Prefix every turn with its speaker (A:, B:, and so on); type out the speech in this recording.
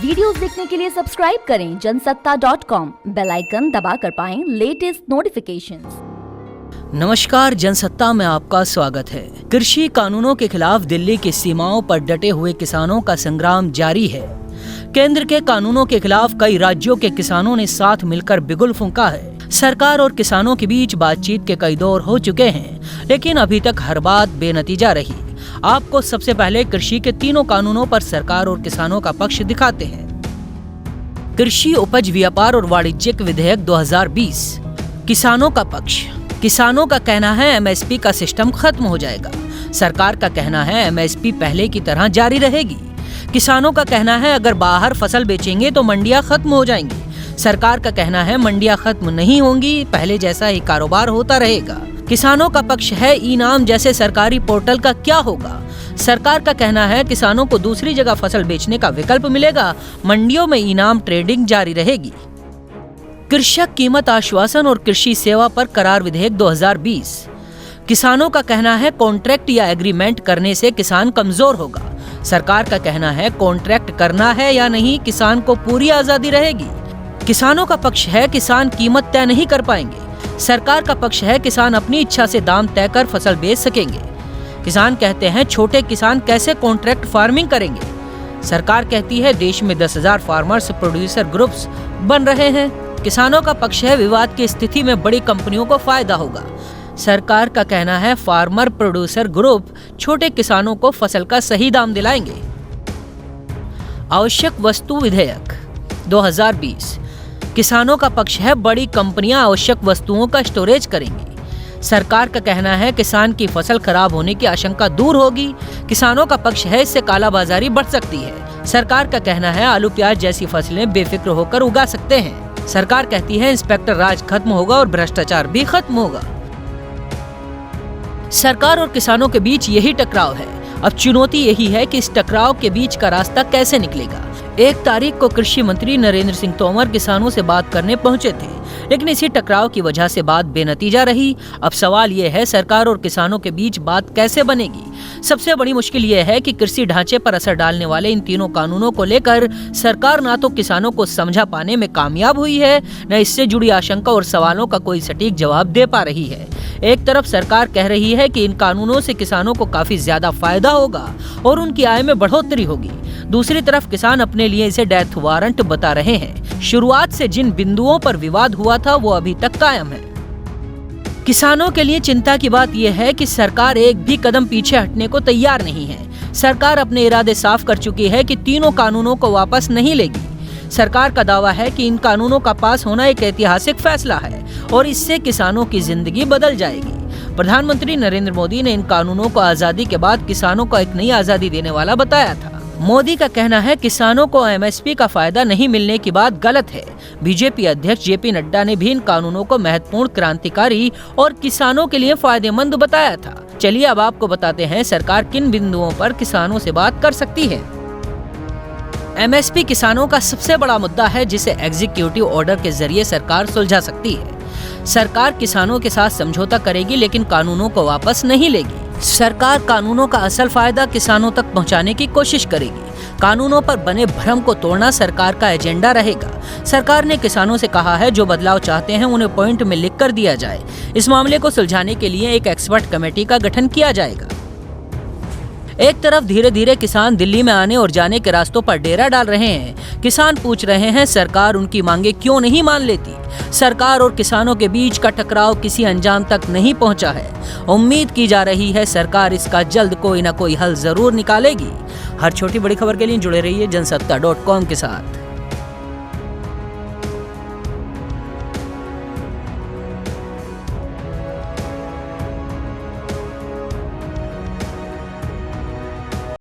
A: Videos देखने के लिए सब्सक्राइब करें जनसत्ता.com, बेल आइकन दबाकर पाएं लेटेस्ट नोटिफिकेशंस।
B: नमस्कार, जनसत्ता में आपका स्वागत है। कृषि कानूनों के खिलाफ दिल्ली की सीमाओं पर डटे हुए किसानों का संग्राम जारी है। केंद्र के कानूनों के खिलाफ कई राज्यों के किसानों ने साथ मिलकर बिगुल फूंका है। सरकार और किसानों के बीच बातचीत के कई दौर हो चुके हैं, लेकिन अभी तक हर बात बेनतीजा रही। आपको सबसे पहले कृषि के तीनों कानूनों पर सरकार और किसानों का पक्ष दिखाते हैं। कृषि उपज व्यापार और वाणिज्यिक विधेयक 2020। किसानों का पक्ष। किसानों का कहना है एमएसपी का सिस्टम खत्म हो जाएगा। सरकार का कहना है एमएसपी पहले की तरह जारी रहेगी। किसानों का कहना है अगर बाहर फसल बेचेंगे तो मंडियां खत्म हो जाएंगी। सरकार का कहना है मंडियां खत्म नहीं होंगी, पहले जैसा ही कारोबार होता रहेगा। किसानों का पक्ष है ई-नाम जैसे सरकारी पोर्टल का क्या होगा। सरकार का कहना है किसानों को दूसरी जगह फसल बेचने का विकल्प मिलेगा, मंडियों में ई-नाम ट्रेडिंग जारी रहेगी। कृषक कीमत आश्वासन और कृषि सेवा पर करार विधेयक 2020। किसानों का कहना है कॉन्ट्रैक्ट या एग्रीमेंट करने से किसान कमजोर होगा। सरकार का कहना है कॉन्ट्रैक्ट करना है या नहीं, किसान को पूरी आजादी रहेगी। किसानों का पक्ष है किसान कीमत तय नहीं कर पाएंगे। सरकार का पक्ष है किसान अपनी इच्छा से दाम तय कर फसल बेच सकेंगे। किसान कहते हैं छोटे किसान कैसे कॉन्ट्रैक्ट फार्मिंग करेंगे। सरकार कहती है देश में 10,000 फार्मर्स प्रोड्यूसर ग्रुप्स बन रहे हैं। किसानों का पक्ष है विवाद की स्थिति में बड़ी कंपनियों को फायदा होगा। सरकार का कहना है फार्मर प्रोड्यूसर ग्रुप छोटे किसानों को फसल का सही दाम दिलाएंगे। आवश्यक वस्तु विधेयक 2020। किसानों का पक्ष है बड़ी कंपनियां आवश्यक वस्तुओं का स्टोरेज करेंगी। सरकार का कहना है किसान की फसल खराब होने की आशंका दूर होगी। किसानों का पक्ष है इससे कालाबाजारी बढ़ सकती है। सरकार का कहना है आलू प्याज जैसी फसलें बेफिक्र होकर उगा सकते हैं। सरकार कहती है इंस्पेक्टर राज खत्म होगा और भ्रष्टाचार भी खत्म होगा। सरकार और किसानों के बीच यही टकराव है। अब चुनौती यही है कि इस टकराव के बीच का रास्ता कैसे निकलेगा। 1 तारीख को कृषि मंत्री नरेंद्र सिंह तोमर किसानों से बात करने पहुंचे थे, लेकिन इसी टकराव की वजह से बात बेनतीजा रही। अब सवाल ये है सरकार और किसानों के बीच बात कैसे बनेगी। सबसे बड़ी मुश्किल ये है कि कृषि ढांचे पर असर डालने वाले इन तीनों कानूनों को लेकर सरकार ना तो किसानों को समझा पाने में कामयाब हुई है, न इससे जुड़ी आशंका और सवालों का कोई सटीक जवाब दे पा रही है। एक तरफ सरकार कह रही है कि इन कानूनों से किसानों को काफी ज्यादा फायदा होगा और उनकी आय में बढ़ोतरी होगी। दूसरी तरफ किसान अपने लिए इसे डेथ वारंट बता रहे हैं। शुरुआत से जिन बिंदुओं पर विवाद हुआ था वो अभी तक कायम है। किसानों के लिए चिंता की बात यह है कि सरकार एक भी कदम पीछे हटने को तैयार नहीं है। सरकार अपने इरादे साफ कर चुकी है कि तीनों कानूनों को वापस नहीं लेगी। सरकार का दावा है कि इन कानूनों का पास होना एक ऐतिहासिक फैसला है और इससे किसानों की जिंदगी बदल जाएगी। प्रधानमंत्री नरेंद्र मोदी ने इन कानूनों को आजादी के बाद किसानों को एक नई आजादी देने वाला बताया था। मोदी का कहना है किसानों को एमएसपी का फायदा नहीं मिलने की बात गलत है। बीजेपी अध्यक्ष जेपी नड्डा ने भी इन कानूनों को महत्वपूर्ण, क्रांतिकारी और किसानों के लिए फायदेमंद बताया था। चलिए अब आपको बताते हैं सरकार किन बिंदुओं पर किसानों से बात कर सकती है। एमएसपी किसानों का सबसे बड़ा मुद्दा है जिसे एग्जीक्यूटिव ऑर्डर के जरिए सरकार सुलझा सकती है। सरकार किसानों के साथ समझौता करेगी लेकिन कानूनों को वापस नहीं लेगी। सरकार कानूनों का असल फायदा किसानों तक पहुंचाने की कोशिश करेगी। कानूनों पर बने भ्रम को तोड़ना सरकार का एजेंडा रहेगा। सरकार ने किसानों से कहा है जो बदलाव चाहते हैं उन्हें पॉइंट में लिख कर दिया जाए। इस मामले को सुलझाने के लिए एक एक्सपर्ट कमेटी का गठन किया जाएगा। एक तरफ धीरे धीरे किसान दिल्ली में आने और जाने के रास्तों पर डेरा डाल रहे हैं। किसान पूछ रहे हैं सरकार उनकी मांगे क्यों नहीं मान लेती। सरकार और किसानों के बीच का टकराव किसी अंजाम तक नहीं पहुंचा है। उम्मीद की जा रही है सरकार इसका जल्द कोई न कोई हल जरूर निकालेगी। हर छोटी बड़ी खबर के लिए जुड़े रहिए जनसत्ता.com के साथ।